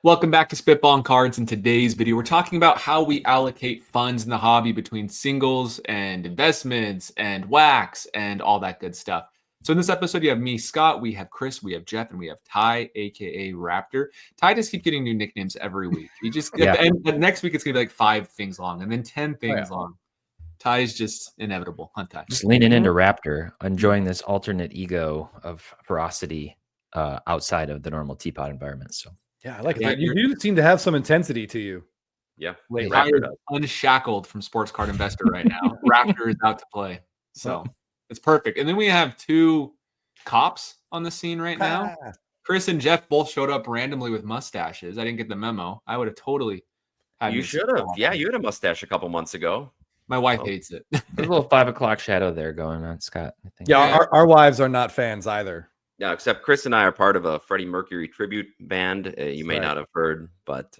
Welcome back to Spitballin Cards. In today's video, we're talking about how we allocate funds in the hobby between singles and investments and wax and all that good stuff. So in this episode, you have me, Scott, we have Chris, we have Jeff, and we have Ty, aka Raptor. Ty just keeps getting new nicknames every week. He just at the end next week it's gonna be like 5 things long and then 10 things long. Ty's just inevitable. Hunt Ty. Just leaning into Raptor, enjoying this alternate ego of ferocity outside of the normal teapot environment. So yeah, I like it. You do seem to have some intensity to you. Yeah. Ty is unshackled from Sports Card Investor right now. Raptor is out to play. So it's perfect. And then we have 2 cops on the scene right now. Chris and Jeff both showed up randomly with mustaches. I didn't get the memo. I would have totally had You should have. Yeah, you had a mustache a couple months ago. My wife hates it. There's a little 5 o'clock shadow there going on, Scott. I think. Yeah, our wives are not fans either. Yeah, except Chris and I are part of a Freddie Mercury tribute band. You may not have heard, but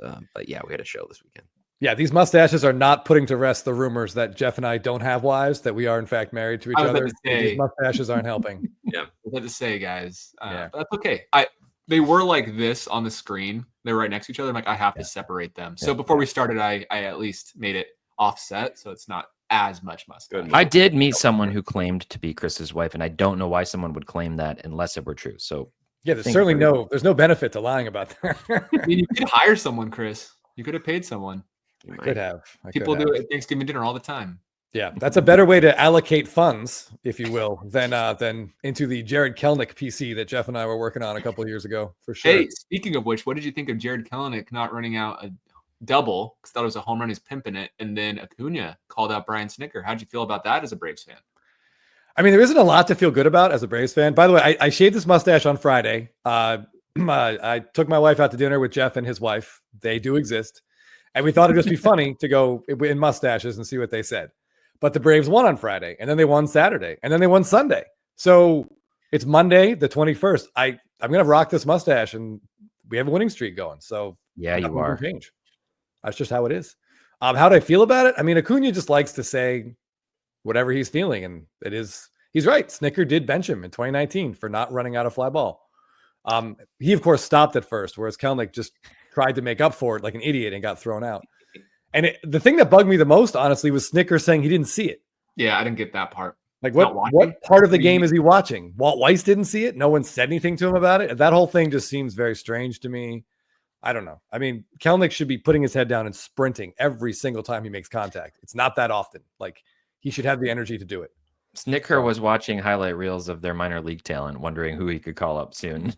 yeah, we had a show this weekend. Yeah, these mustaches are not putting to rest the rumors that Jeff and I don't have wives, that we are in fact married to each other. These mustaches aren't helping. Yeah, I was about to say, guys. But that's okay. They were like this on the screen. They were right next to each other. I'm like, I have to separate them. So before we started, I at least made it offset, so it's not as much mustache. I did meet someone who claimed to be Chris's wife, and I don't know why someone would claim that unless it were true. So yeah, there's certainly there's no benefit to lying about that. I mean, you could hire someone, Chris. You could have paid someone. I could have. People do it at Thanksgiving dinner all the time. Yeah, that's a better way to allocate funds, if you will, than into the Jared Kelnick PC that Jeff and I were working on a couple of years ago, for sure. Hey, speaking of which, what did you think of Jared Kelnick not running out a double? Because thought it was a home run, he's pimping it, and then Acuna called out Brian Snitker. How'd you feel about that as a Braves fan? I mean, there isn't a lot to feel good about as a Braves fan. By the way, I shaved this mustache on Friday. I took my wife out to dinner with Jeff and his wife. They do exist. And we thought it'd just be funny to go in mustaches and see what they said. But the Braves won on Friday, and then they won Saturday, and then they won Sunday. So it's Monday, the 21st. I'm going to rock this mustache, and we have a winning streak going. So yeah, you are. Change. That's just how it is. How do I feel about it? I mean, Acuna just likes to say whatever he's feeling, and he's right. Snitker did bench him in 2019 for not running out a fly ball. He, of course, stopped at first, whereas Kelnick just tried to make up for it like an idiot and got thrown out. And the thing that bugged me the most, honestly, was Snitker saying he didn't see it. Yeah, I didn't get that part. Like, what part of the game is he watching? Walt Weiss didn't see it. No one said anything to him about it. That whole thing just seems very strange to me. I don't know. I mean, Kelnick should be putting his head down and sprinting every single time he makes contact. It's not that often. Like, he should have the energy to do it. Snitker was watching highlight reels of their minor league talent, wondering who he could call up soon.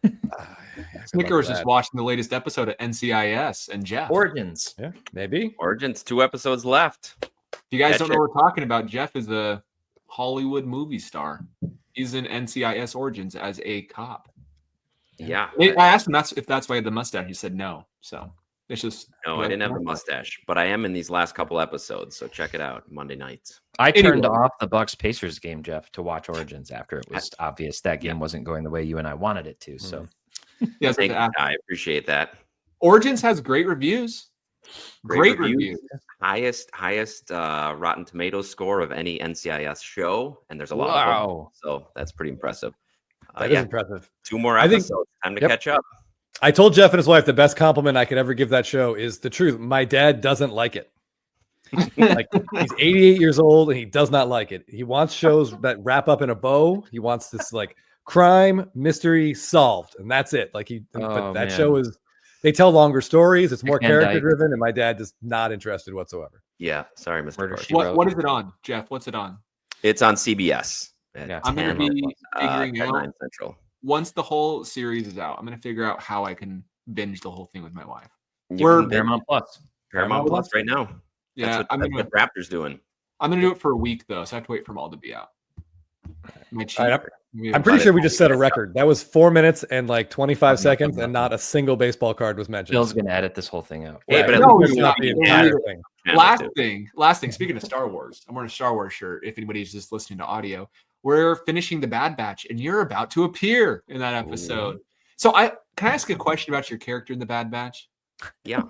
Snitker was just watching the latest episode of NCIS and Jeff. Origins. Yeah, maybe. Origins, 2 episodes left. If you guys don't know what we're talking about, Jeff is a Hollywood movie star. He's in NCIS Origins as a cop. Yeah. I asked him if that's why he had the mustache. He said no. So it's just no, I didn't have the mustache, but I am in these last couple episodes. So check it out Monday nights. I turned off the Bucks Pacers game, Jeff, to watch Origins after it was obvious that game wasn't going the way you and I wanted it to. So yes, I appreciate that. Origins has great reviews. Great reviews. Highest Rotten Tomatoes score of any NCIS show, and there's a lot of them. So that's pretty impressive. That is impressive. 2 more episodes. Time to catch up. I told Jeff and his wife the best compliment I could ever give that show is the truth. My dad doesn't like it. Like, he's 88 years old and he does not like it. He wants shows that wrap up in a bow. He wants this like crime mystery solved, and that's it. Like but that show is. They tell longer stories. It's more character driven, and my dad is not interested whatsoever. Yeah, sorry, Mr. What is it on, Jeff? What's it on? It's on CBS. I'm going to be figuring out Central. Once the whole series is out. I'm going to figure out how I can binge the whole thing with my wife. We're Paramount Plus. Paramount Plus right now. Yeah, that's what Raptor's doing. I'm going to do it for a week though, so I have to wait for them all to be out. I'm pretty sure we just set a record. That was 4 minutes and like 25 seconds, and not a single baseball card was mentioned. Bill's going to edit this whole thing out. Hey, but not the entire thing. Last thing. Speaking of Star Wars, I'm wearing a Star Wars shirt. If anybody's just listening to audio, we're finishing the Bad Batch, and you're about to appear in that episode. So can I ask a question about your character in the Bad Batch? Yeah.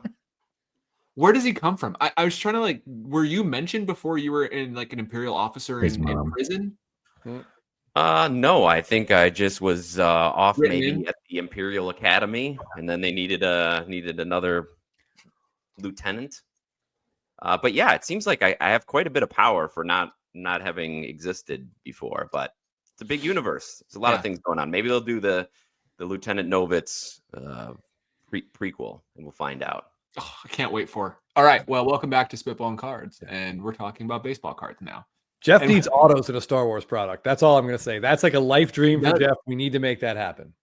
Where does he come from? I was trying to were you mentioned before you were in like an Imperial officer in prison? No, I think I just was off Written maybe in? at the Imperial Academy, and then they needed another lieutenant. But yeah, it seems like I have quite a bit of power for not having existed before. But it's a big universe. There's a lot of things going on. Maybe they'll do the Lieutenant Novitz prequel, and we'll find out. Oh, I can't wait for it. All right. Well, welcome back to Spitballin Cards, and we're talking about baseball cards now. Jeff And- needs autos in a Star Wars product. That's all I'm going to say. That's like a life dream for Yeah. Jeff. We need to make that happen.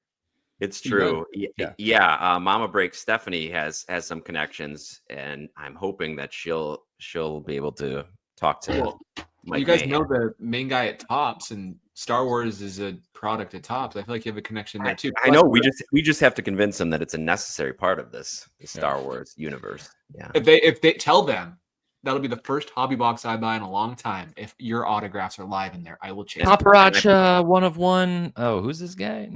It's He true. Yeah. Yeah. Mama Break Stephanie has some connections, and I'm hoping that she'll be able to talk to Well, Mike you guys Mayhem. know the main guy at Topps, and Star Wars is a product at Topps. I feel like you have a connection there too. I know. We just have to convince them that it's a necessary part of the Star Wars universe. Yeah. If they tell them that'll be the first hobby box I buy in a long time. If your autographs are live in there, I will change. Paparazzi, one of one. Oh, who's this guy?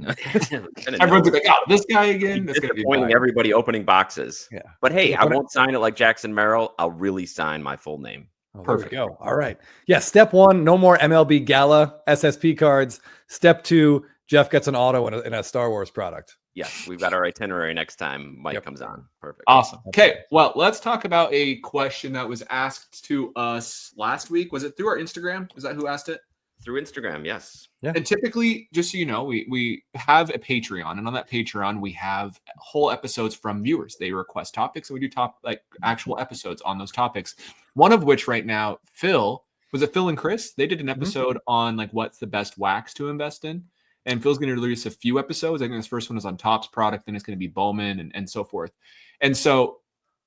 Everyone's like, "Oh, this guy again." That's gonna be disappointing. bad. Everybody opening boxes. Yeah. But hey, Yeah, I won't sign it like Jackson Merrill. I'll really sign my full name. Oh, Perfect. There we go. All right. Yeah. Step 1, no more MLB Gala SSP cards. Step 2, Jeff gets an auto in a Star Wars product. Yes, we've got our itinerary next time Mike comes on. Perfect. Awesome. Okay, well, let's talk about a question that was asked to us last week. Was it through our Instagram? Is that who asked it? Through Instagram, yes. Yeah. And typically, just so you know, we have a Patreon, and on that Patreon, we have whole episodes from viewers. They request topics, and we do actual episodes on those topics. One of which right now, Phil and Chris? They did an episode on like what's the best wax to invest in. And Phil's going to release a few episodes. I think his first one is on Topps product, then it's going to be Bowman and so forth. And so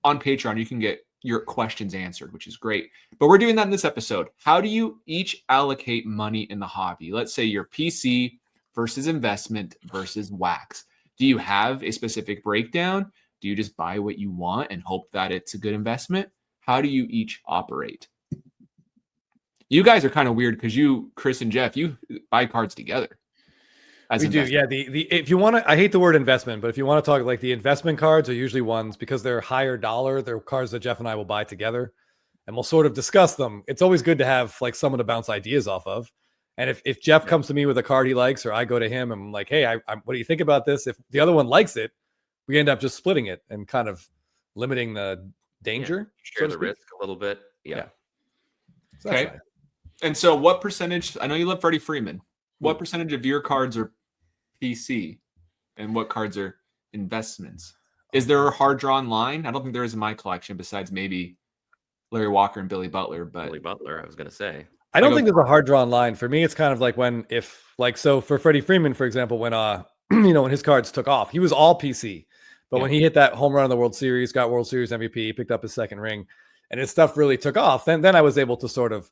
on Patreon, you can get your questions answered, which is great. But we're doing that in this episode. How do you each allocate money in the hobby? Let's say your PC versus investment versus wax. Do you have a specific breakdown? Do you just buy what you want and hope that it's a good investment? How do you each operate? You guys are kind of weird because you, Chris and Jeff, you buy cards together. We do, yeah. The if you want to, I hate the word investment, but if you want to talk like the investment cards are usually ones because they're higher dollar. They're cards that Jeff and I will buy together, and we'll sort of discuss them. It's always good to have like someone to bounce ideas off of. And if Jeff comes to me with a card he likes, or I go to him and I'm like, hey, what do you think about this? If the other one likes it, we end up just splitting it and kind of limiting the danger. Share the risk a little bit. Yeah. So Okay. fine. And so what percentage, I know you love Freddie Freeman. What percentage of your cards are PC and what cards are investments? Is there a hard drawn line? I don't think there is in my collection besides maybe Larry Walker and Billy Butler, but Billy Butler, I was going to say. I don't think there's a hard drawn line. For me, it's kind of like so for Freddie Freeman, for example, when when his cards took off, he was all PC. But when he hit that home run in the World Series, got World Series MVP, picked up his second ring, and his stuff really took off, then I was able to sort of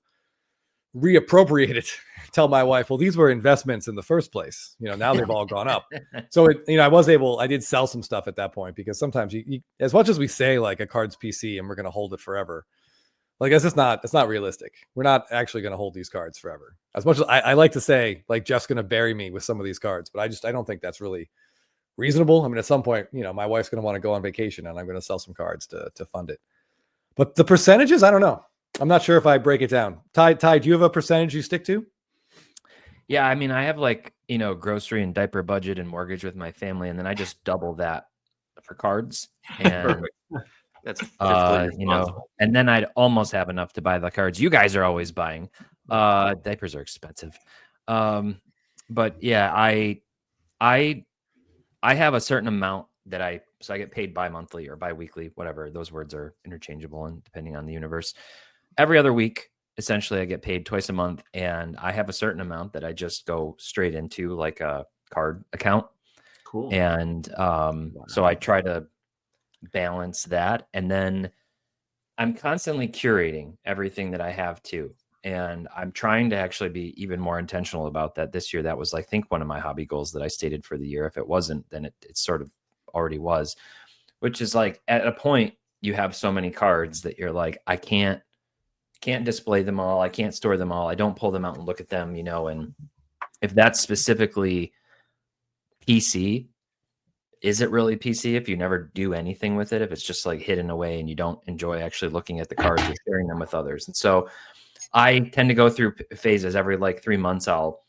reappropriate it, tell my wife, well, these were investments in the first place. Now they've all gone up. So I did sell some stuff at that point because sometimes you as much as we say like a card's PC and we're going to hold it forever, like it's not realistic. We're not actually going to hold these cards forever. As much as I like to say, like Jeff's going to bury me with some of these cards, but I don't think that's really reasonable. I mean, at some point, my wife's going to want to go on vacation and I'm going to sell some cards to fund it. But the percentages, I don't know. I'm not sure if I break it down. Ty, do you have a percentage you stick to? Yeah, I mean, I have like, grocery and diaper budget and mortgage with my family, and then I just double that for cards. And That's and then I'd almost have enough to buy the cards you guys are always buying. Diapers are expensive. But yeah, I have a certain amount that I get paid bi-monthly or bi-weekly, whatever. Those words are interchangeable and depending on the universe. Every other week, essentially, I get paid twice a month, and I have a certain amount that I just go straight into like a card account. cool. And so I try to balance that. And then I'm constantly curating everything that I have too. And I'm trying to actually be even more intentional about that this year. That was, I think, one of my hobby goals that I stated for the year. If it wasn't, then it sort of already was, which is like at a point you have so many cards that you're like, I can't display them all. I can't store them all. I don't pull them out and look at them, and if that's specifically PC, is it really PC if you never do anything with it? If it's just like hidden away and you don't enjoy actually looking at the cards or sharing them with others. And so I tend to go through phases every like 3 months. I'll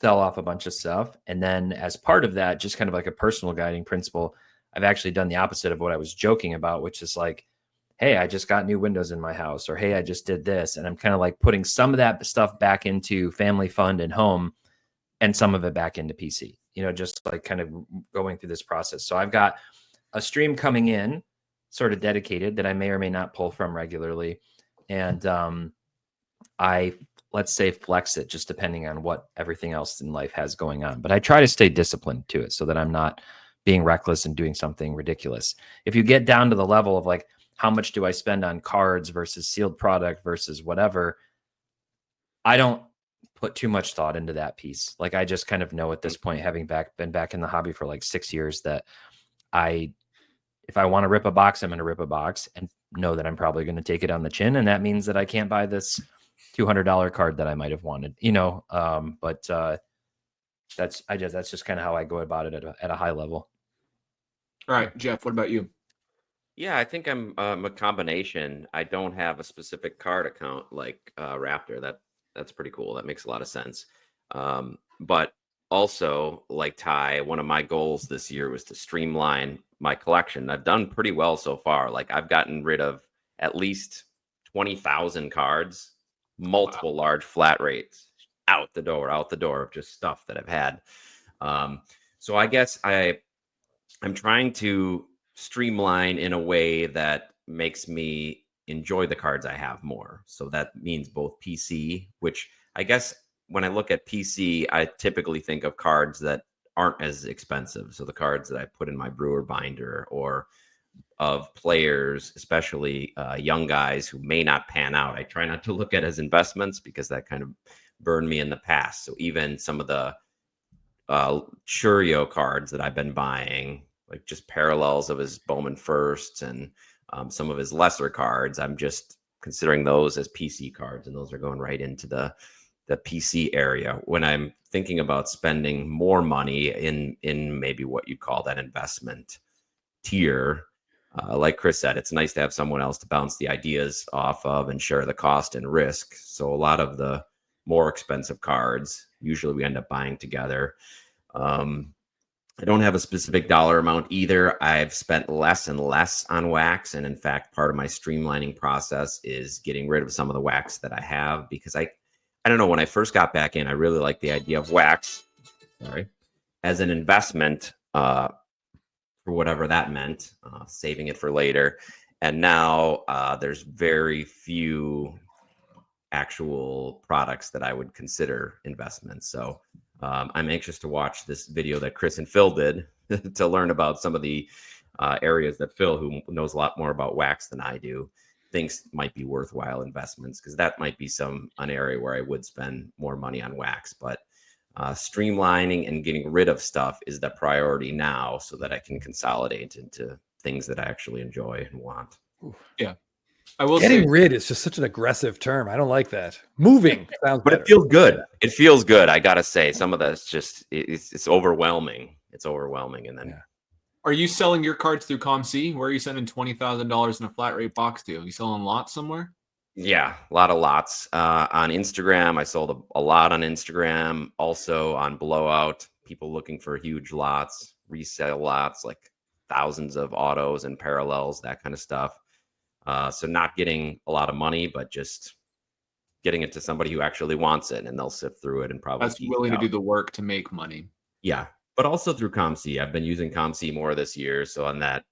sell off a bunch of stuff. And then as part of that, just kind of like a personal guiding principle, I've actually done the opposite of what I was joking about, which is like, hey, I just got new windows in my house, or hey, I just did this. And I'm kind of like putting some of that stuff back into family fund and home and some of it back into PC, just like kind of going through this process. So I've got a stream coming in sort of dedicated that I may or may not pull from regularly. And I, let's say, flex it just depending on what everything else in life has going on. But I try to stay disciplined to it so that I'm not being reckless and doing something ridiculous. If you get down to the level of like, how much do I spend on cards versus sealed product versus whatever, I don't put too much thought into that piece. Like, I just kind of know at this point, having been back in the hobby for like 6 years, that if I want to rip a box, I'm going to rip a box and know that I'm probably going to take it on the chin. And that means that I can't buy this $200 card that I might have wanted, but that's just kind of how I go about it at a high level. All right, Jeff, what about you? Yeah, I think I'm a combination. I don't have a specific card account like Raptor. That's pretty cool. That makes a lot of sense. But also, like Ty, one of my goals this year was to streamline my collection. I've done pretty well so far. Like, I've gotten rid of at least 20,000 cards, multiple large flat rates out the door of just stuff that I've had. So I guess I'm trying to streamline in a way that makes me enjoy the cards I have more. So that means both PC, which I guess when I look at PC, I typically think of cards that aren't as expensive. So the cards that I put in my brewer binder, or of players, especially young guys who may not pan out, I try not to look at as investments because that kind of burned me in the past. So even some of the Churio cards that I've been buying, like just parallels of his Bowman Firsts and some of his lesser cards, I'm just considering those as PC cards, and those are going right into the PC area. When I'm thinking about spending more money in maybe what you call that investment tier, like Chris said, it's nice to have someone else to bounce the ideas off of and share the cost and risk. So a lot of the more expensive cards, usually we end up buying together. I don't have a specific dollar amount either. I've spent less and less on wax. And in fact, part of my streamlining process is getting rid of some of the wax that I have, because I don't know, when I first got back in, I really liked the idea of wax, as an investment, for whatever that meant, saving it for later. And now there's very few actual products that I would consider investments. So I'm anxious to watch this video that Chris and Phil did to learn about some of the areas that Phil, who knows a lot more about wax than I do, thinks might be worthwhile investments, because that might be an area where I would spend more money on wax. But streamlining and getting rid of stuff is the priority now, so that I can consolidate into things that I actually enjoy and want. Yeah. I will Getting rid is just such an aggressive term. I don't like that. Moving sounds but better. It feels good. It feels good. I gotta say, some of that's just it's overwhelming. It's overwhelming. And then, Are you selling your cards through ComC? Where are you sending $20,000 in a flat rate box to? Are you selling lots somewhere? Yeah, a lot of lots on Instagram. I sold a lot on Instagram. Also on Blowout, people looking for huge lots, resale lots, like thousands of autos and parallels, that kind of stuff. So not getting a lot of money, but just getting it to somebody who actually wants it, and they'll sift through it and probably That's willing to do the work to make money. Yeah, but also through ComC. I've been using ComC more this year. So on that,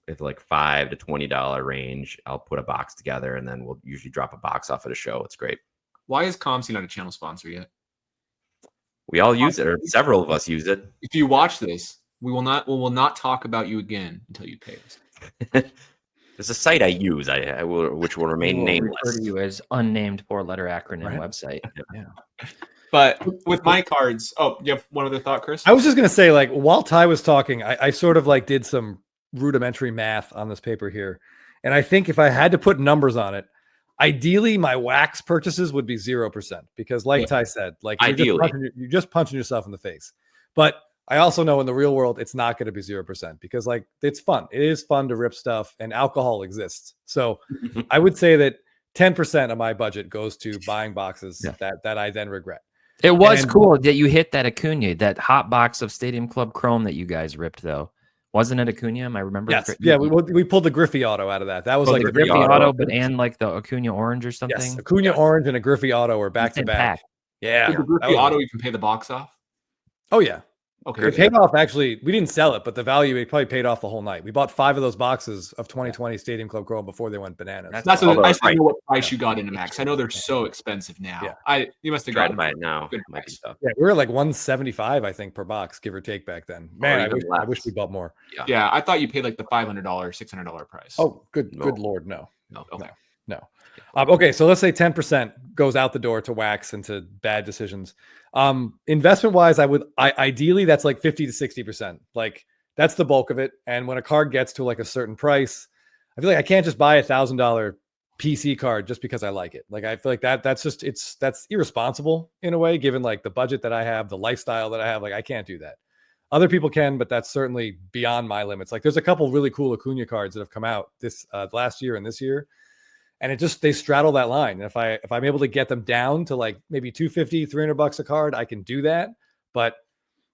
it's like $5 to $20 range, I'll put a box together, and then we'll usually drop a box off at a show. It's great. Why is ComC not a channel sponsor yet? We all use it, or several of us use it. If you watch this, we will not talk about you again until you pay us. There's a site I use, which will remain nameless. Refer to you as unnamed 4-letter acronym website. Yeah. But with my cards, you have one other thought, Chris? I was just going to say, like, while Ty was talking, I sort of like did some rudimentary math on this paper here. And I think if I had to put numbers on it, ideally my wax purchases would be 0%, because like Ty said, like you're just punching yourself in the face. But I also know in the real world, it's not going to be 0%, because like it's fun. It is fun to rip stuff, and alcohol exists. So I would say that 10% of my budget goes to buying boxes that I then regret. It was And- cool that you hit that Acuna, that hot box of Stadium Club Chrome that you guys ripped, though. Wasn't it Acuna? I remember. Yes, yeah, we pulled the Griffey auto out of that. That was like the the Griffey Griffey auto, auto. but and like the Acuna orange or yes, something. Acuna Yes. orange and a Griffey auto were back to Same back. pack. Yeah, Did the that Griffey was- auto even pay the box off? Oh yeah, Okay. it paid off. Actually, we didn't sell it, but the value, it probably paid off the whole night. We bought 5 of those boxes of 2020 Stadium Club Chrome before they went bananas. That's Although, I still right. know what price you got into Max. I know they're so expensive now. Yeah. You must have Try to gotten buy it now. good Might be price. tough. Yeah, we were like 175, I think, per box, give or take back then. Man, I even wish less. we bought more. Yeah, I thought you paid like the $500, $600 price. Oh, good No. Lord, no. no, okay. No. Okay, so let's say 10% goes out the door to wax and to bad decisions. Investment wise, I ideally that's like 50 to 60%. Like that's the bulk of it. And when a card gets to like a certain price, I feel like I can't just buy $1,000 PC card just because I like it. Like I feel like that's irresponsible in a way, given like the budget that I have, the lifestyle that I have. Like I can't do that. Other people can, but that's certainly beyond my limits. Like there's a couple really cool Acuna cards that have come out this last year and this year. And they straddle that line. And if I'm able to get them down to like maybe $250, $300 a card, I can do that. But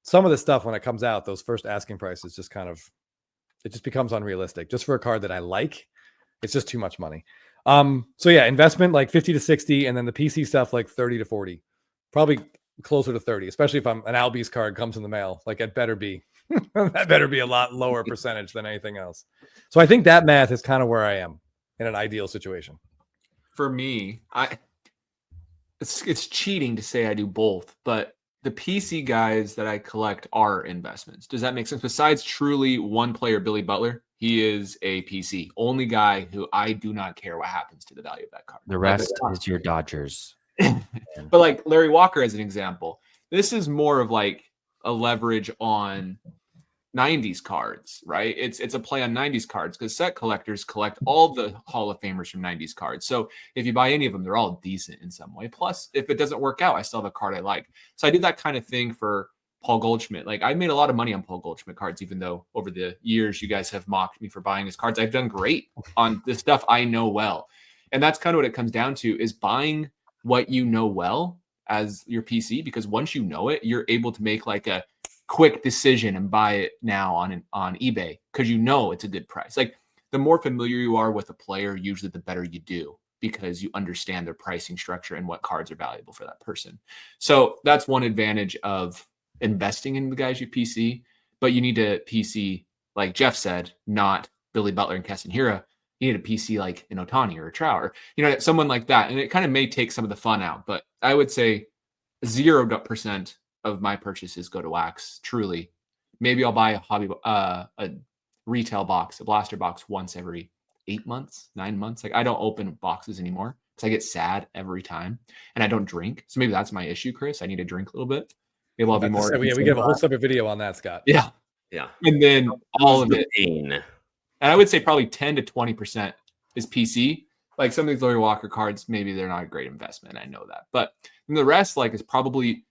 some of the stuff when it comes out, those first asking prices just it just becomes unrealistic. Just for a card that I like, it's just too much money. So yeah, investment like 50 to 60, and then the PC stuff like 30 to 40, probably closer to 30, especially if I'm an Albies card comes in the mail. Like it better be that better be a lot lower percentage than anything else. So I think that math is kind of where I am in an ideal situation. For me, it's cheating to say I do both, but the PC guys that I collect are investments. Does that make sense? Besides truly one player, Billy Butler, he is a PC. Only guy who I do not care what happens to the value of that card. The rest is your Dodgers. But like Larry Walker as an example, this is more of like a leverage on 90s cards, right? It's a play on 90s cards because set collectors collect all the Hall of Famers from 90s cards. So if you buy any of them, they're all decent in some way. Plus, if it doesn't work out, I still have a card I like. So I did that kind of thing for Paul Goldschmidt. Like I made a lot of money on Paul Goldschmidt cards, even though over the years you guys have mocked me for buying his cards. I've done great on this stuff I know well. And that's kind of what it comes down to, is buying what you know well as your PC, because once you know it, you're able to make like a quick decision and buy it now on eBay because you know it's a good price. Like the more familiar you are with a player, usually the better you do because you understand their pricing structure and what cards are valuable for that person. So that's one advantage of investing in the guys you PC, but you need a PC, like Jeff said, not Billy Butler and Keston Hira. You need a PC like an Ohtani or a Trout, or someone like that. And it kind of may take some of the fun out, but I would say 0% of my purchases go to wax. Truly, maybe I'll buy a retail box, a blaster box, once every 8 months, 9 months. Like I don't open boxes anymore because I get sad every time, and I don't drink. So maybe that's my issue, Chris. I need to drink a little bit. Maybe I'll be more. We have a whole separate video on that, Scott. Yeah, Yeah. and then all of it. Pain. And I would say probably 10 to 20% is PC. Like some of these Larry Walker cards, maybe they're not a great investment. I know that, but the rest is probably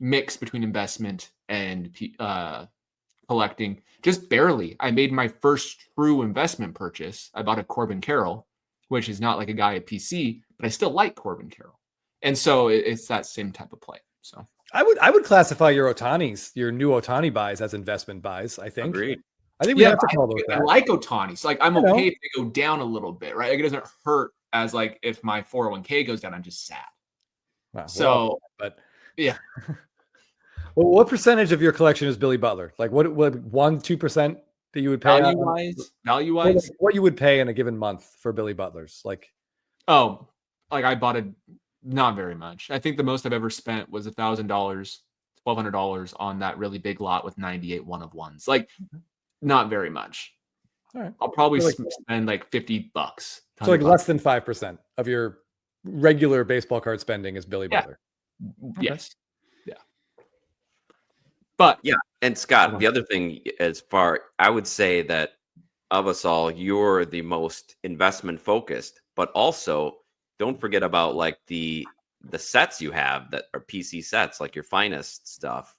mix between investment and collecting. Just barely. I made my first true investment purchase. I bought a Corbin Carroll, which is not like a guy at PC, but I still like Corbin Carroll. And so it's that same type of play. So I would classify your new Ohtani buys as investment buys, I think. Agreed. I think we have to call those I that. like Ohtani. So I'm okay if they go down a little bit, right? Like it doesn't hurt as like if my 401k goes down, I'm just sad. Wow, so but yeah. Well, what percentage of your collection is Billy Butler? Like what 1-2% that you would pay value wise? What you would pay in a given month for Billy Butlers? Like I bought not very much. I think the most I've ever spent was $1,000, $1,200 on that really big lot with 98 1-of-1s. Like not very much. All right. I'll probably spend like $50. So like less than 5% of your regular baseball card spending is Billy Butler. Yes. Yeah. But yeah. And Scott, the other thing I would say that of us all, you're the most investment focused, but also don't forget about like the sets you have that are PC sets, like your finest stuff.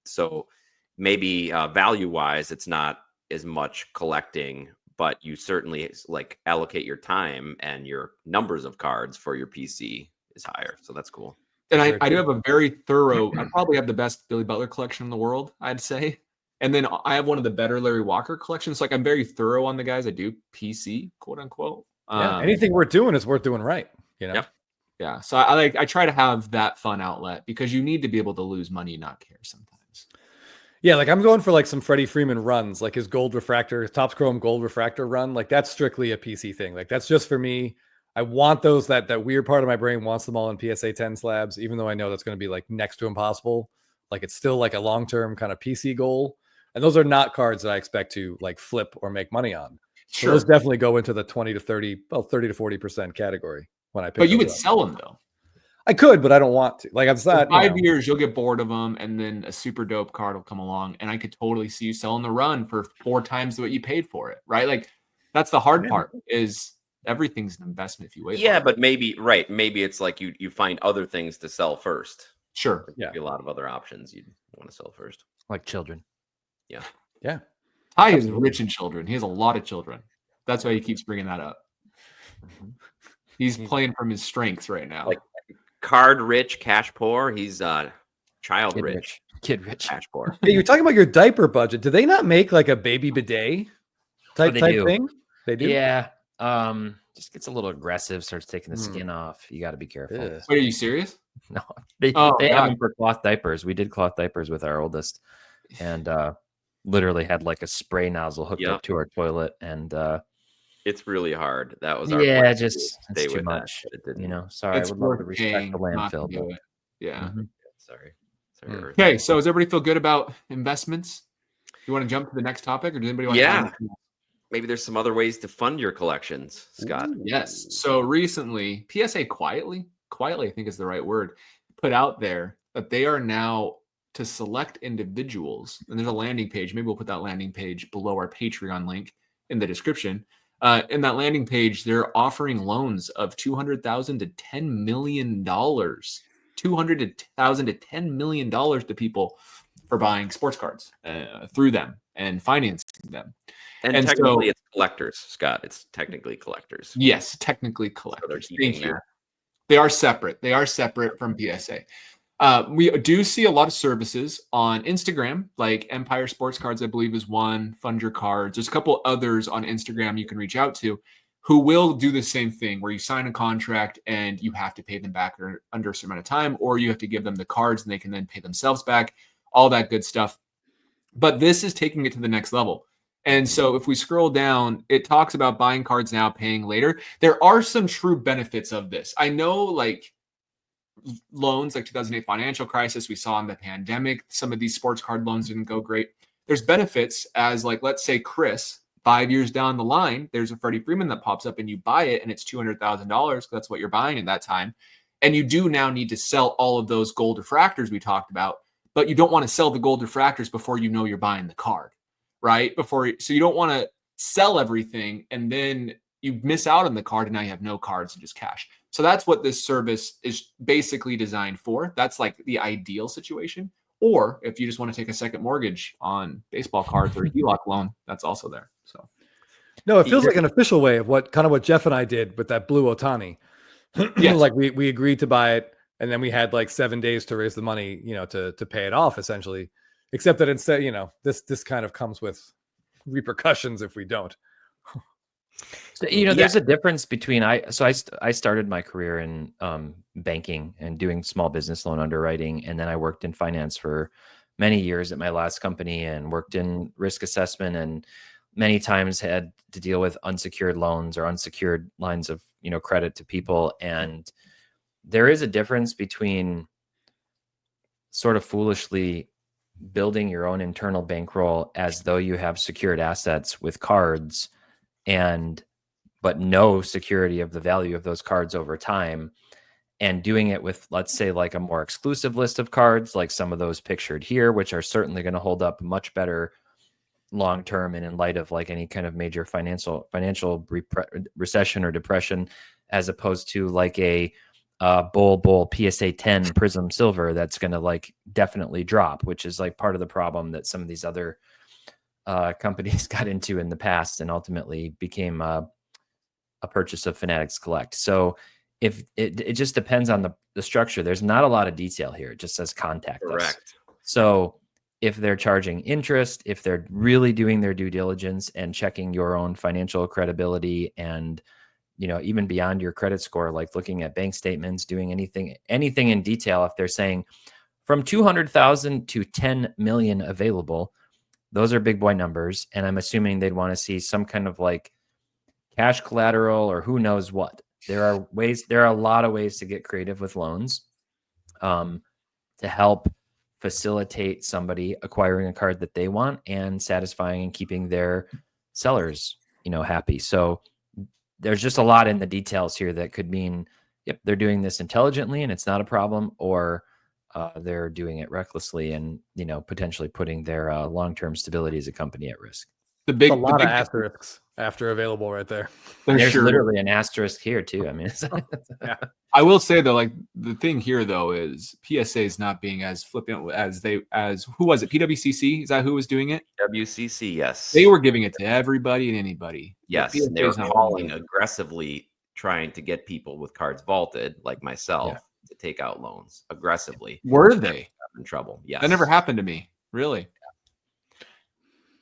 So maybe value wise, it's not as much collecting, but you certainly like allocate your time and your numbers of cards for your PC is higher. So that's cool. And I do have a very thorough, I probably have the best Billy Butler collection in the world, I'd say. And then I have one of the better Larry Walker collections. Like, I'm very thorough on the guys. I do PC, quote unquote. Yeah, anything worth doing is worth doing right, you know? Yep. Yeah. So I try to have that fun outlet because you need to be able to lose money and not care sometimes. Yeah, like I'm going for like some Freddie Freeman runs, like his gold refractor, his Topps Chrome gold refractor run. Like that's strictly a PC thing. Like that's just for me. I want those, that weird part of my brain wants them all in PSA 10 slabs, even though I know that's going to be like next to impossible. Like it's still like a long-term kind of PC goal. And those are not cards that I expect to like flip or make money on. So those definitely go into the 20 to 30, well, 30 to 40% category when I pick. But you would sell them though. I could, but I don't want to. Like I'm not. In 5 years, you'll get bored of them, and then a super dope card will come along, and I could totally see you selling the run for 4 times what you paid for it, right? Like that's the hard part. Is everything's an investment if you wait. Yeah, but maybe it's like you find other things to sell first. Sure. There'd be a lot of other options you'd want to sell first, like children. Yeah. Ty is rich in children. He has a lot of children. That's why he keeps bringing that up. He's playing from his strengths right now. Like card rich, cash poor. He's child rich, kid rich, cash poor. Hey, you're talking about your diaper budget. Do they not make like a baby bidet type thing? They do. Yeah. Just gets a little aggressive, starts taking the skin off. You got to be careful. Yeah. Wait, are you serious? No, they have them for cloth diapers. We did cloth diapers with our oldest, and literally had like a spray nozzle hooked up to our toilet, and it's really hard. That was our just it's too much. You know, sorry, it's I would love to respect the landfill. But... Yeah. Sorry. Okay, so does everybody feel good about investments? You want to jump to the next topic, or does anybody want to? Maybe there's some other ways to fund your collections, Scott. Ooh, yes. So recently, PSA quietly, I think is the right word, put out there that they are now to select individuals, and there's a landing page. Maybe we'll put that landing page below our Patreon link in the description. In that landing page, they're offering loans of $200,000 to $10 million, $200,000 to $10 million to people for buying sports cards through them and financing them. And technically, it's collectors, Scott. It's technically collectors. Yes, technically collectors. So Thank you. They are separate. They are separate from PSA. We do see a lot of services on Instagram, like Empire Sports Cards, I believe, is one. Fund Your Cards. There's a couple others on Instagram you can reach out to who will do the same thing, where you sign a contract and you have to pay them back under a certain amount of time, or you have to give them the cards and they can then pay themselves back, all that good stuff. But this is taking it to the next level. And so if we scroll down, it talks about buying cards now, paying later. There are some true benefits of this. I know, like loans, like 2008 financial crisis, we saw in the pandemic, some of these sports card loans didn't go great. There's benefits as, like, let's say Chris, 5 years down the line, there's a Freddie Freeman that pops up and you buy it and it's $200,000. That's what you're buying at that time. And you do now need to sell all of those gold refractors we talked about, but you don't want to sell the gold refractors before you know you're buying the card. Right? So you don't want to sell everything and then you miss out on the card and now you have no cards and just cash. So that's what this service is basically designed for. That's like the ideal situation. Or if you just want to take a second mortgage on baseball cards or a HELOC loan, that's also there. So no, it feels like an official way of what Jeff and I did with that blue Ohtani. Yes. Like we agreed to buy it and then we had like 7 days to raise the money, to pay it off essentially. Except that instead, this kind of comes with repercussions if we don't. So, there's a difference between I started my career in banking and doing small business loan underwriting. And then I worked in finance for many years at my last company and worked in risk assessment and many times had to deal with unsecured loans or unsecured lines of, credit to people. And there is a difference between sort of foolishly building your own internal bankroll as though you have secured assets with cards but no security of the value of those cards over time, and doing it with, let's say, like a more exclusive list of cards, like some of those pictured here, which are certainly going to hold up much better long-term and in light of like any kind of major financial recession or depression, as opposed to like a Bull PSA 10 Prism Silver that's going to like definitely drop, which is like part of the problem that some of these other companies got into in the past and ultimately became a purchase of Fanatics Collect. So if it just depends on the structure. There's not a lot of detail here. It just says contact us. Correct. So if they're charging interest, if they're really doing their due diligence and checking your own financial credibility and, even beyond your credit score, like looking at bank statements, doing anything in detail, if they're saying from 200,000 to 10 million available, those are big boy numbers. And I'm assuming they'd want to see some kind of like cash collateral or who knows what. There are a lot of ways to get creative with loans to help facilitate somebody acquiring a card that they want and satisfying and keeping their sellers, happy. So there's just a lot in the details here that could mean, yep, they're doing this intelligently and it's not a problem, or they're doing it recklessly and, potentially putting their long-term stability as a company at risk. A lot of asterisks after available right there. There's literally an asterisk here too. I mean, yeah. I will say though, like the thing here though is PSA is not being as flippant as who was it? PWCC? Is that who was doing it? WCC, yes. They were giving it to everybody and anybody. Yes, and they were calling aggressively, trying to get people with cards vaulted, like myself, to take out loans aggressively. Were they in trouble? Yes, that never happened to me. Really.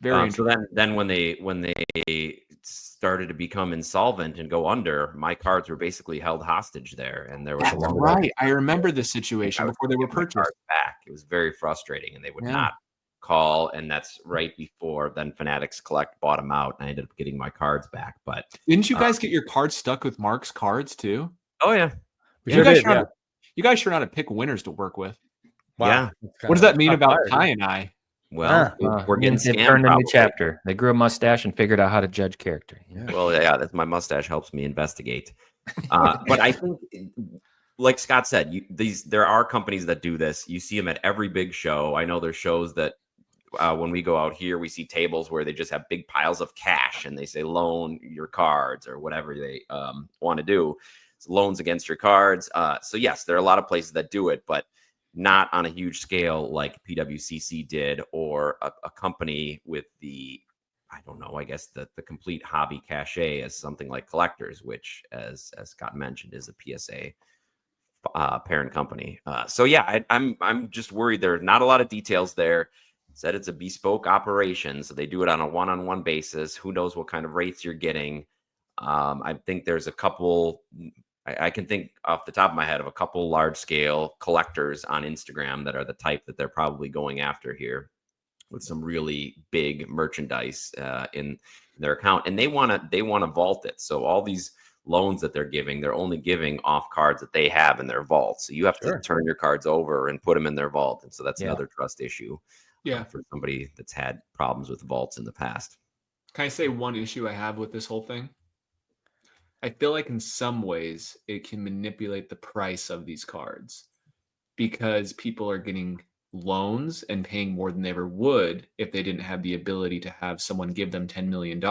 Very so then when they started to become insolvent and go under, my cards were basically held hostage there, and there was That's right. I remember this situation before they were purchased. Back. It was very frustrating, and they would not call, and that's right before then Fanatics Collect bought them out, and I ended up getting my cards back. But didn't you guys get your cards stuck with Mark's cards too? Oh yeah, you guys sure know how to pick winners to work with. Wow. Yeah. What does that mean about Ty and I? Well, we're getting scammed. Turned a new chapter. They grew a mustache and figured out how to judge character. Yeah. Well, yeah, that's my mustache helps me investigate. But I think, like Scott said, there are companies that do this. You see them at every big show. I know there's shows that when we go out here, we see tables where they just have big piles of cash and they say loan your cards or whatever they want to do. It's loans against your cards. So yes, there are a lot of places that do it, but not on a huge scale like PWCC did, or a company with I guess the complete hobby cachet as something like Collectors, which as Scott mentioned is a PSA parent company. So yeah, I'm just worried there are not a lot of details there. Said it's a bespoke operation, so they do it on a one-on-one basis. Who knows what kind of rates you're getting? I think there's a couple. I can think off the top of my head of a couple large-scale collectors on Instagram that are the type that they're probably going after here, with some really big merchandise in their account, and they want to vault it. So all these loans that they're giving, they're only giving off cards that they have in their vault. So you have to turn your cards over and put them in their vault, and so that's another trust issue. For somebody that's had problems with vaults in the past. Can I say one issue I have with this whole thing? I feel like in some ways it can manipulate the price of these cards because people are getting loans and paying more than they ever would if they didn't have the ability to have someone give them $10 million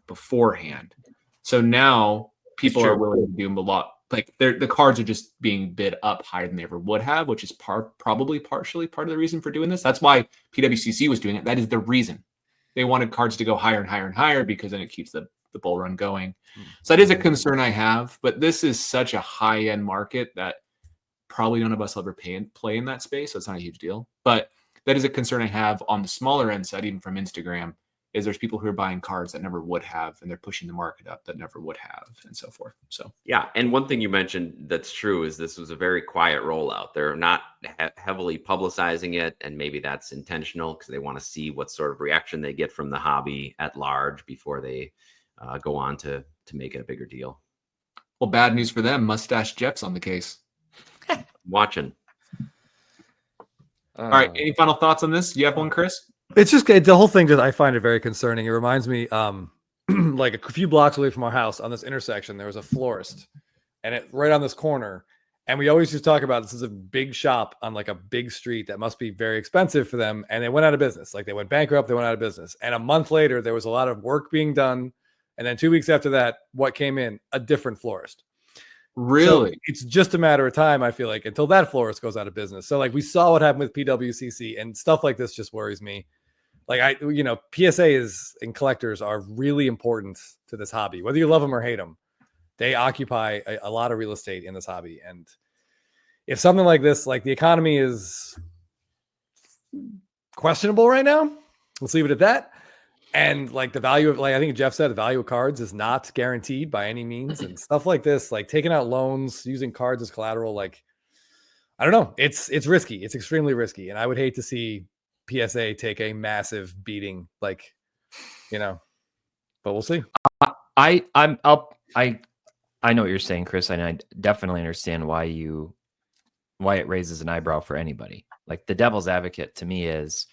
beforehand. So now people are willing to do a lot. Like the cards are just being bid up higher than they ever would have, which is probably partially part of the reason for doing this. That's why PWCC was doing it. That is the reason. They wanted cards to go higher and higher and higher because then it keeps the bull run going. So that is a concern I have, but this is such a high-end market that probably none of us will ever play in that space, so it's not a huge deal. But that is a concern I have on the smaller end side, even from Instagram, is there's people who are buying cards that never would have, and they're pushing the market up that never would have, and so forth. So yeah, and one thing you mentioned that's true is this was a very quiet rollout. They're not heavily publicizing it, and maybe that's intentional because they want to see what sort of reaction they get from the hobby at large before they go on to make it a bigger deal. Well, bad news for them. Mustache Jeff's on the case. Watching. All right. Any final thoughts on this? You have one, Chris? It's just the whole thing. I find it very concerning. It reminds me, like a few blocks away from our house on this intersection, there was a florist, and right on this corner. And we always just talk about this is a big shop on like a big street that must be very expensive for them. And they went out of business. Like they went bankrupt. They went out of business. And a month later, there was a lot of work being done. And then 2 weeks after that, what came in? A different florist. Really? So it's just a matter of time, I feel like, until that florist goes out of business. So like we saw what happened with PWCC, and stuff like this just worries me. Like PSA and collectors are really important to this hobby, whether you love them or hate them. They occupy a lot of real estate in this hobby. And if something like this, like the economy is questionable right now, let's leave it at that. And like the value of, like I think Jeff said, the value of cards is not guaranteed by any means, and stuff like this, like taking out loans, using cards as collateral, like I don't know, it's risky. It's extremely risky, and I would hate to see PSA take a massive beating, like, you know. But we'll see. I know what you're saying, Chris, and I definitely understand why it raises an eyebrow for anybody. Like the devil's advocate to me is,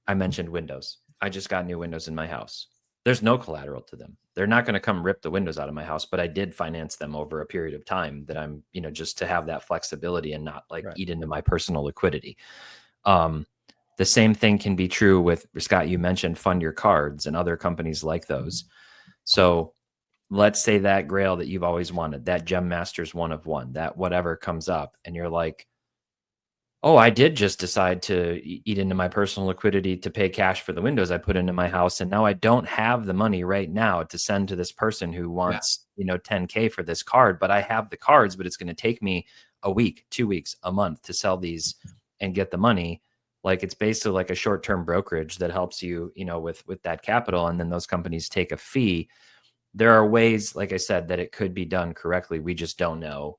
I mentioned windows. I just got new windows in my house. There's no collateral to them. They're not going to come rip the windows out of my house, but I did finance them over a period of time that I'm, just to have that flexibility and not like eat into my personal liquidity. The same thing can be true with, Scott, you mentioned Fund Your Cards and other companies like those. So let's say that grail that you've always wanted, that Gem Masters 1 of 1, that whatever comes up, and you're like, oh, I did just decide to eat into my personal liquidity to pay cash for the windows I put into my house. And now I don't have the money right now to send to this person who wants, $10K for this card, but I have the cards, but it's going to take me a week, 2 weeks, a month to sell these and get the money. Like it's basically like a short-term brokerage that helps you, with that capital. And then those companies take a fee. There are ways, like I said, that it could be done correctly. We just don't know.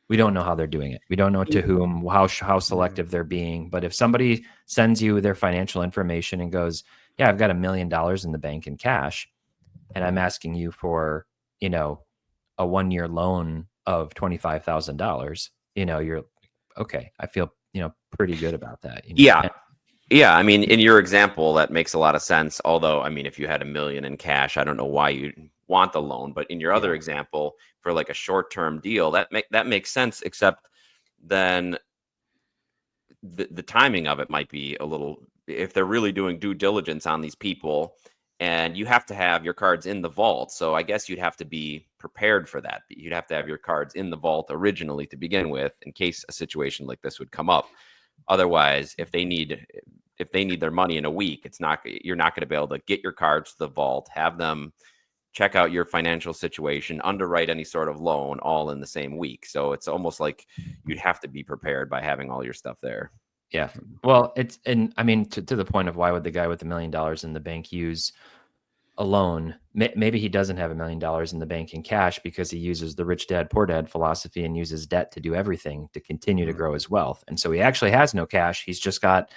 We don't know how they're doing it. We don't know to whom, how selective they're being. But if somebody sends you their financial information and goes, yeah, I've got $1 million in the bank in cash, and I'm asking you for, a 1-year loan of $25,000, you're okay. I feel, pretty good about that. Yeah. Yeah. I mean, in your example, that makes a lot of sense. Although, I mean, if you had $1 million in cash, I don't know why you want the loan, but in your other example, for like a short-term deal, that makes sense, except then the timing of it might be a little, if they're really doing due diligence on these people, and you have to have your cards in the vault. So I guess you'd have to be prepared for that. You'd have to have your cards in the vault originally to begin with, in case a situation like this would come up. Otherwise, if they need their money in a week, you're not going to be able to get your cards to the vault, have them check out your financial situation, underwrite any sort of loan all in the same week. So it's almost like you'd have to be prepared by having all your stuff there. Yeah. Well, to the point of why would the guy with $1 million in the bank use a loan? Maybe he doesn't have $1 million in the bank in cash because he uses the rich dad, poor dad philosophy and uses debt to do everything to continue to grow his wealth. And so he actually has no cash. He's just got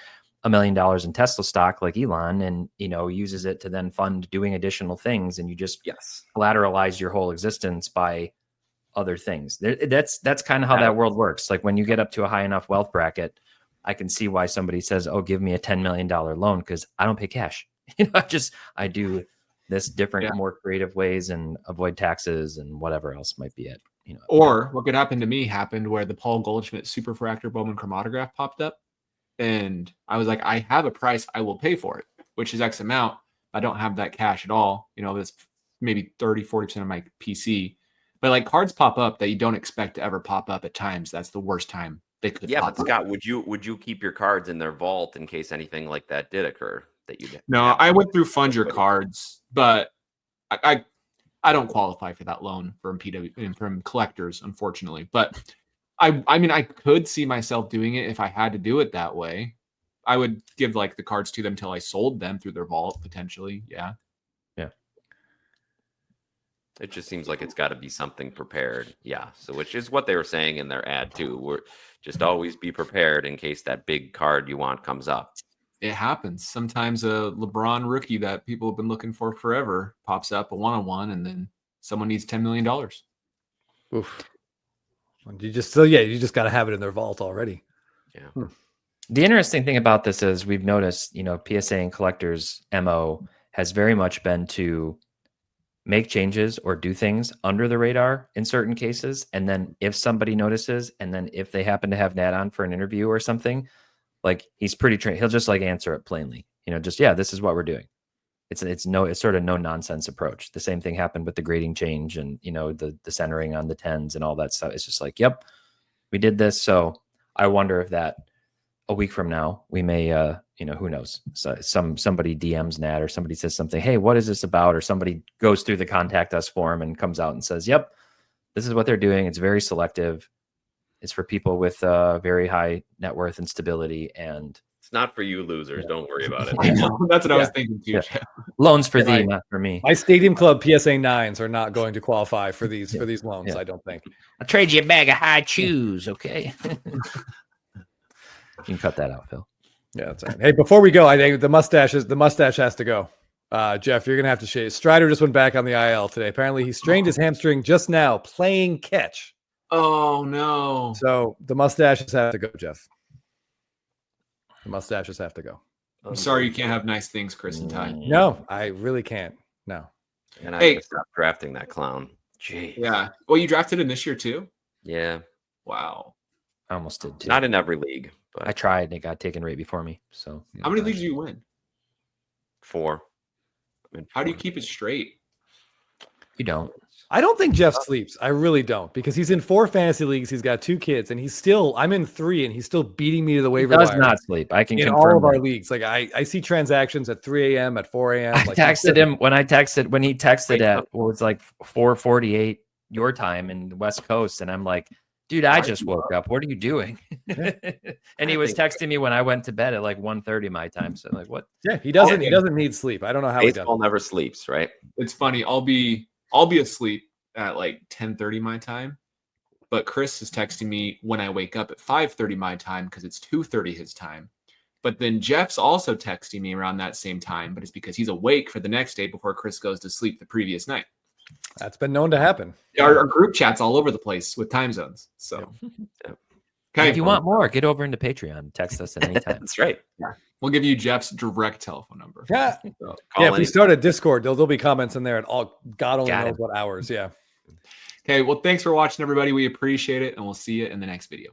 $1 million in Tesla stock like Elon, and uses it to then fund doing additional things, and you just collateralize your whole existence by other things. That's kind of how that world works. Like when you get up to a high enough wealth bracket, I can see why somebody says, oh, give me a $10 million loan, because I don't pay cash. I do this different, more creative ways and avoid taxes and whatever else might be it. Or what could happen to me happened where the Paul Goldschmidt Superfractor Bowman chromatograph popped up. And I was like, I have a price, I will pay for it, which is X amount. I don't have that cash at all. That's maybe 30-40% of my PC. But like cards pop up that you don't expect to ever pop up at times. That's the worst time they could pop but Scott, would you keep your cards in their vault in case anything like that did occur? No, I went through Fund Your Cards, but I don't qualify for that loan from PW from collectors, unfortunately. But I mean, I could see myself doing it if I had to do it that way. I would give like the cards to them till I sold them through their vault, potentially. Yeah. It just seems like it's got to be something prepared. Yeah. So which is what they were saying in their ad too. We're just always be prepared in case that big card you want comes up. It happens. Sometimes a LeBron rookie that people have been looking for forever pops up, a 1-on-1, and then someone needs $10 million. Oof. You just got to have it in their vault already. Yeah. The interesting thing about this is we've noticed, PSA and collectors' MO has very much been to make changes or do things under the radar in certain cases. And then if somebody notices, and then if they happen to have Nat on for an interview or something, like he's pretty trained. He'll just like answer it plainly, this is what we're doing. It's sort of no nonsense approach. The same thing happened with the grading change and, the centering on the 10s and all that stuff. It's just like, yep, we did this. So I wonder if that a week from now, we may, who knows? So somebody DMs Nat or somebody says something, hey, what is this about? Or somebody goes through the contact us form and comes out and says, yep, this is what they're doing. It's very selective. It's for people with very high net worth and stability, and It's not for you losers. Don't worry about it. I know. That's what I was thinking too. Yeah. Jeff. loans for thee, not for me. My Stadium Club PSA 9s are not going to qualify for these loans. Yeah. I don't think. I'll trade you a bag of high chews, okay? You can cut that out, Phil. Yeah, that's all right. Hey, before we go, I think the mustache has to go. Jeff, you're gonna have to shave. Strider just went back on the IL today. Apparently, he strained his hamstring just now playing catch. Oh no! So the mustaches have to go, Jeff. The mustaches have to go. I'm sorry you can't have nice things, Chris and Ty. No, I really can't. No. And I Hey. gotta stop drafting that clown. Jeez. Yeah. Well, you drafted him this year too. Yeah. Wow. I almost did too. Not in every league, but I tried and it got taken right before me. So How many leagues do you win? 4. How do you keep it straight? you don't. I don't think Jeff sleeps. I really don't, because he's in 4 fantasy leagues. He's got 2 kids, and I'm in 3, and he's still beating me to the He waiver does wire not sleep. I can in confirm all of our that. leagues. Like I see transactions at 3 a.m., at 4 a.m. I Like texted him when he texted Wake at up. what was like 4:48 your time in the West Coast, and I'm like, dude, I just woke up. What are you doing? And he was texting me when I went to bed at like 1:30 my time. So I'm like, what? Yeah, he doesn't need sleep. I don't know how he does. baseball never sleeps, right? It's funny. I'll be asleep at like 10:30 my time, but Chris is texting me when I wake up at 5:30 my time because it's 2:30 his time. But then Jeff's also texting me around that same time, but it's because he's awake for the next day before Chris goes to sleep the previous night. That's been known to happen. Our group chat's all over the place with time zones. So, okay, If you want more, get over into Patreon. Text us at any time. That's right. we'll give you Jeff's direct telephone number. Yeah. So, Call If we any- start a Discord, there'll be comments in there at all. God only Got knows it. what hours. Yeah. okay, well, thanks for watching, everybody. We appreciate it, and we'll see you in the next video.